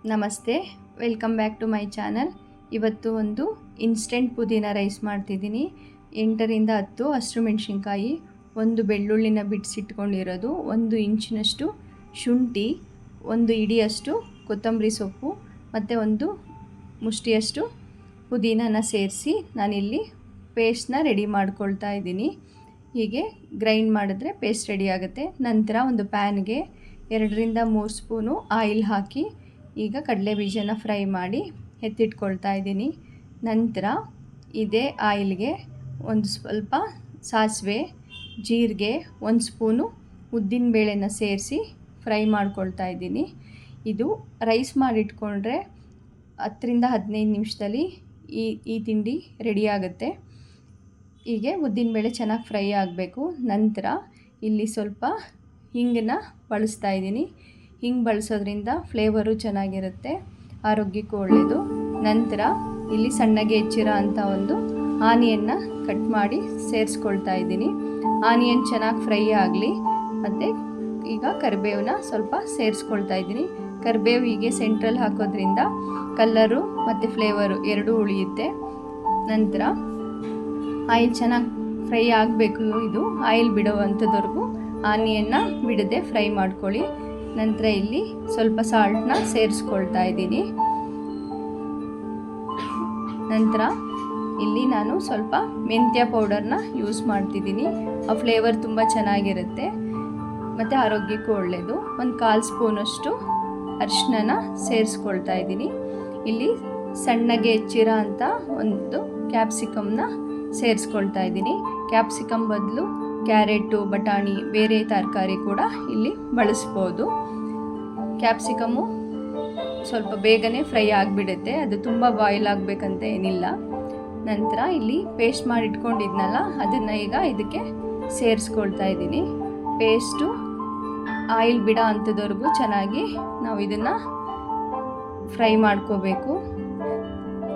ನಮಸ್ತೆ, welcome back to my channel. ಇವತ್ತು ಒಂದು ಇನ್ಸ್ಟೆಂಟ್ ಪುದೀನ ರೈಸ್ ಮಾಡ್ತಿದ್ದೀನಿ. 8ರಿಂದ 10 ಹಸಿಮೆಣಸಿನ್ಕಾಯಿ, ಒಂದು ಬೆಳ್ಳುಳ್ಳಿನ ಬಿಡಿಸಿಟ್ಕೊಂಡಿರೋದು, 1 ಇಂಚಿನಷ್ಟು ಶುಂಠಿ, 1 ಇಡಿಯಷ್ಟು ಕೊತ್ತಂಬರಿ ಸೊಪ್ಪು ಮತ್ತು 1 ಮುಷ್ಟಿಯಷ್ಟು ಪುದೀನನ ಸೇರಿಸಿ ನಾನಿಲ್ಲಿ ಪೇಸ್ಟ್ನ ರೆಡಿ ಮಾಡ್ಕೊಳ್ತಾ ಇದ್ದೀನಿ. ಹೀಗೆ ಗ್ರೈಂಡ್ ಮಾಡಿದ್ರೆ ಪೇಸ್ಟ್ ರೆಡಿ ಆಗುತ್ತೆ. ನಂತರ ಒಂದು ಪ್ಯಾನ್ಗೆ 2ರಿಂದ 3 ಸ್ಪೂನು ಆಯಿಲ್ ಹಾಕಿ ಈಗ ಕಡಲೆ ಬೀಜನ ಫ್ರೈ ಮಾಡಿ ಎತ್ತಿಟ್ಕೊಳ್ತಾ ಇದ್ದೀನಿ. ನಂತರ ಇದೇ ಆಯಿಲ್ಗೆ ಒಂದು ಸ್ವಲ್ಪ ಸಾಸಿವೆ, ಜೀರಿಗೆ, 1 ಸ್ಪೂನು ಉದ್ದಿನಬೇಳೆನ ಸೇರಿಸಿ ಫ್ರೈ ಮಾಡ್ಕೊಳ್ತಾ ಇದ್ದೀನಿ. ಇದು ರೈಸ್ ಮಾಡಿಟ್ಕೊಂಡ್ರೆ 10ರಿಂದ 15 ನಿಮಿಷದಲ್ಲಿ ಈ ತಿಂಡಿ ರೆಡಿ ಆಗುತ್ತೆ. ಹೀಗೆ ಉದ್ದಿನಬೇಳೆ ಚೆನ್ನಾಗಿ ಫ್ರೈ ಆಗಬೇಕು. ನಂತರ ಇಲ್ಲಿ ಸ್ವಲ್ಪ ಹಿಂಗನ್ನ ಬಳಸ್ತಾ ಇದ್ದೀನಿ. ಹಿಂಗೆ ಬಳಸೋದ್ರಿಂದ ಫ್ಲೇವರು ಚೆನ್ನಾಗಿರುತ್ತೆ, ಆರೋಗ್ಯಕ್ಕೂ ಒಳ್ಳೆಯದು. ನಂತರ ಇಲ್ಲಿ ಸಣ್ಣಗೆ ಹೆಚ್ಚಿರೋ ಅಂಥ ಒಂದು ಆನಿಯನ್ನ ಕಟ್ ಮಾಡಿ ಸೇರಿಸ್ಕೊಳ್ತಾ ಇದ್ದೀನಿ. ಆನಿಯನ್ ಚೆನ್ನಾಗಿ ಫ್ರೈ ಆಗಲಿ. ಮತ್ತು ಈಗ ಕರಿಬೇವನ್ನ ಸ್ವಲ್ಪ ಸೇರಿಸ್ಕೊಳ್ತಾ ಇದ್ದೀನಿ. ಕರಿಬೇವು ಹೀಗೆ ಸೆಂಟ್ರಲ್ಲಿ ಹಾಕೋದ್ರಿಂದ ಕಲ್ಲರು ಮತ್ತು ಫ್ಲೇವರು ಎರಡೂ ಉಳಿಯುತ್ತೆ. ನಂತರ ಆಯಿಲ್ ಚೆನ್ನಾಗಿ ಫ್ರೈ ಆಗಬೇಕು. ಇದು ಆಯಿಲ್ ಬಿಡೋ ಅಂಥದ್ವರೆಗೂ ಆನಿಯನ್ನ ಬಿಡದೆ ಫ್ರೈ ಮಾಡ್ಕೊಳ್ಳಿ. ನಂತರ ಇಲ್ಲಿ ಸ್ವಲ್ಪ ಸಾಲ್ಟ್ನ ಸೇರಿಸ್ಕೊಳ್ತಾ ಇದ್ದೀನಿ. ನಂತರ ಇಲ್ಲಿ ನಾನು ಸ್ವಲ್ಪ ಮೆಂತ್ಯ ಪೌಡರ್ನ ಯೂಸ್ ಮಾಡ್ತಿದ್ದೀನಿ. ಆ ಫ್ಲೇವರ್ ತುಂಬ ಚೆನ್ನಾಗಿರುತ್ತೆ ಮತ್ತು ಆರೋಗ್ಯಕ್ಕೂ ಒಳ್ಳೆಯದು. 1/4 ಸ್ಪೂನಷ್ಟು ಅರಿಶಿನ ಸೇರಿಸ್ಕೊಳ್ತಾ ಇದ್ದೀನಿ. ಇಲ್ಲಿ ಸಣ್ಣಗೆ ಹೆಚ್ಚಿರೋ ಅಂಥ ಒಂದು ಕ್ಯಾಪ್ಸಿಕಮ್ನ ಸೇರಿಸ್ಕೊಳ್ತಾ ಇದ್ದೀನಿ. ಕ್ಯಾಪ್ಸಿಕಮ್ ಬದಲು ಕ್ಯಾರೆಟು, ಬಟಾಣಿ, ಬೇರೆ ತರಕಾರಿ ಕೂಡ ಇಲ್ಲಿ ಬಳಸ್ಬೋದು. ಕ್ಯಾಪ್ಸಿಕಮ್ಮು ಸ್ವಲ್ಪ ಬೇಗನೆ ಫ್ರೈ ಆಗಿಬಿಡುತ್ತೆ, ಅದು ತುಂಬ ಬಾಯ್ಲ್ ಆಗಬೇಕಂತ ಏನಿಲ್ಲ. ನಂತರ ಇಲ್ಲಿ ಪೇಸ್ಟ್ ಮಾಡಿ ಇಟ್ಕೊಂಡಿದ್ನಲ್ಲ, ಅದನ್ನು ಈಗ ಇದಕ್ಕೆ ಸೇರಿಸ್ಕೊಳ್ತಾ ಇದ್ದೀನಿ. ಪೇಸ್ಟು ಆಯಿಲ್ ಬಿಡೋ ಅಂಥದ್ವರೆಗೂ ಚೆನ್ನಾಗಿ ನಾವು ಇದನ್ನು ಫ್ರೈ ಮಾಡ್ಕೋಬೇಕು.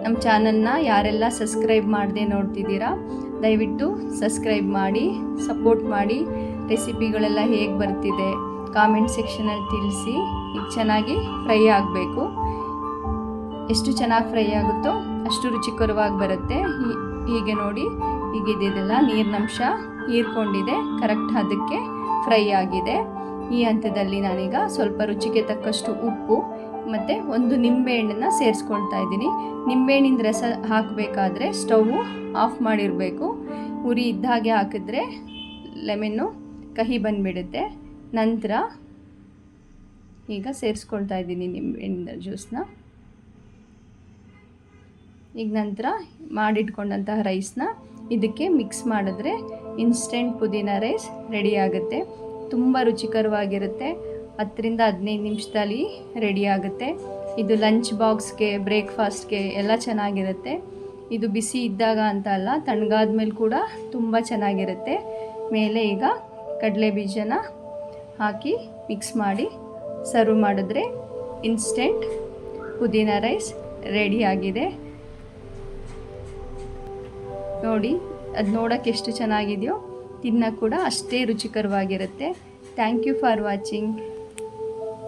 ನಮ್ಮ ಚಾನಲ್ನ ಯಾರೆಲ್ಲ ಸಬ್ಸ್ಕ್ರೈಬ್ ಮಾಡದೆ ನೋಡ್ತಿದ್ದೀರಾ, ದಯವಿಟ್ಟು ಸಬ್ಸ್ಕ್ರೈಬ್ ಮಾಡಿ, ಸಪೋರ್ಟ್ ಮಾಡಿ. ರೆಸಿಪಿಗಳೆಲ್ಲ ಹೇಗೆ ಬರ್ತಿದೆ ಕಾಮೆಂಟ್ ಸೆಕ್ಷನಲ್ಲಿ ತಿಳಿಸಿ. ಈಗ ಚೆನ್ನಾಗಿ ಫ್ರೈ ಆಗಬೇಕು. ಎಷ್ಟು ಚೆನ್ನಾಗಿ ಫ್ರೈ ಆಗುತ್ತೋ ಅಷ್ಟು ರುಚಿಕರವಾಗಿ ಬರುತ್ತೆ. ಹೀಗೆ ನೋಡಿ, ಈಗ ಇದೆಲ್ಲ ನೀರಿನಂಶ ಹೀರ್ಕೊಂಡಿದೆ, ಕರೆಕ್ಟ್ ಅದಕ್ಕೆ ಫ್ರೈ ಆಗಿದೆ. ಈ ಹಂತದಲ್ಲಿ ನಾನೀಗ ಸ್ವಲ್ಪ ರುಚಿಗೆ ತಕ್ಕಷ್ಟು ಉಪ್ಪು ಮತ್ತು 1 ನಿಂಬೆಹಣ್ಣನ್ನು ಸೇರಿಸ್ಕೊಳ್ತಾ ಇದ್ದೀನಿ. ನಿಂಬೆಹಣ್ಣಿನ ರಸ ಹಾಕಬೇಕಾದ್ರೆ ಸ್ಟೌವು ಆಫ್ ಮಾಡಿರಬೇಕು. ಉರಿ ಇದ್ದಾಗೆ ಹಾಕಿದ್ರೆ ಲೆಮನ್ನು ಕಹಿ ಬಂದುಬಿಡುತ್ತೆ. ನಂತರ ಈಗ ಸೇರಿಸ್ಕೊಳ್ತಾ ಇದ್ದೀನಿ ನಿಂಬೆಹಣ್ಣಿನ ಜ್ಯೂಸನ್ನ. ಈಗ ನಂತರ ಮಾಡಿಟ್ಕೊಂಡಂತಹ ರೈಸ್ನ ಇದಕ್ಕೆ ಮಿಕ್ಸ್ ಮಾಡಿದ್ರೆ ಇನ್ಸ್ಟೆಂಟ್ ಪುದೀನ ರೈಸ್ ರೆಡಿ ಆಗುತ್ತೆ. ತುಂಬ ರುಚಿಕರವಾಗಿರುತ್ತೆ. 10ರಿಂದ 15 ನಿಮಿಷದಲ್ಲಿ ರೆಡಿ ಆಗುತ್ತೆ. ಇದು ಲಂಚ್ ಬಾಕ್ಸ್ಗೆ, ಬ್ರೇಕ್ಫಾಸ್ಟ್ಗೆ ಎಲ್ಲ ಚೆನ್ನಾಗಿರುತ್ತೆ. ಇದು ಬಿಸಿ ಇದ್ದಾಗ ಅಂತ ಅಲ್ಲ, ತಣ್ಣಗಾದ ಮೇಲೆ ಕೂಡ ತುಂಬ ಚೆನ್ನಾಗಿರುತ್ತೆ. ಮೇಲೆ ಈಗ ಕಡಲೆ ಬೀಜನ ಹಾಕಿ ಮಿಕ್ಸ್ ಮಾಡಿ ಸರ್ವ್ ಮಾಡಿದ್ರೆ ಇನ್ಸ್ಟೆಂಟ್ ಪುದೀನ ರೈಸ್ ರೆಡಿ ಆಗಿದೆ. ನೋಡಿ, ಅದು ನೋಡೋಕ್ಕೆ ಎಷ್ಟು ಚೆನ್ನಾಗಿದೆಯೋ, ತಿನ್ನೋಕ್ಕೆ ಕೂಡ ಅಷ್ಟೇ ರುಚಿಕರವಾಗಿರುತ್ತೆ. Thank you for watching.